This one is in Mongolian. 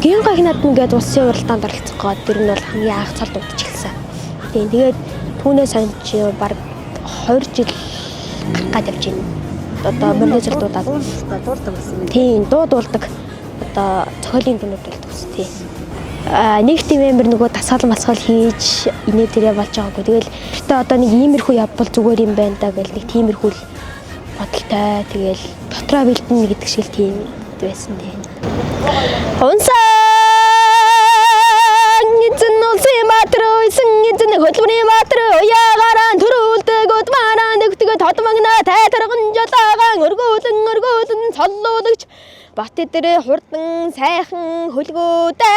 гинга хинад ингээд улсын уралдаанд оролцох гээд тэр нь бол хамгийн анх цал дуудаж эхэлсэн. Тийм тэгээд түүнээс хойш баг 20 жил гад явж байна. Одоо мөрний цал дуудаад дуулдаг гэсэн юм. Тийм дуулдаг. Одоо цохиолын дүнүүд дуулдаг гэсэн тийм. Нэг тийм амир нөгөө дасгал масгал хийж инээ тэрэ болж байгаагүй. Тэгэл гэхдээ одоо нэг иймэрхүү явбал зүгээр юм байна да гэл нэг тиймэрхүү бодолтой. Тэгэл дотроо бэлдэнэ гэдэг шиг тийм байсан тийм. Унсан эзэн улсын баатар эзэн хөлбөрний баатар яагаран төрүүлдэг удмаараа нэгтгэд тодмагна тайтарган жолоогаан өргөөлөн соллуулагч бат дээр хурдан сайхан хөлгөөдөө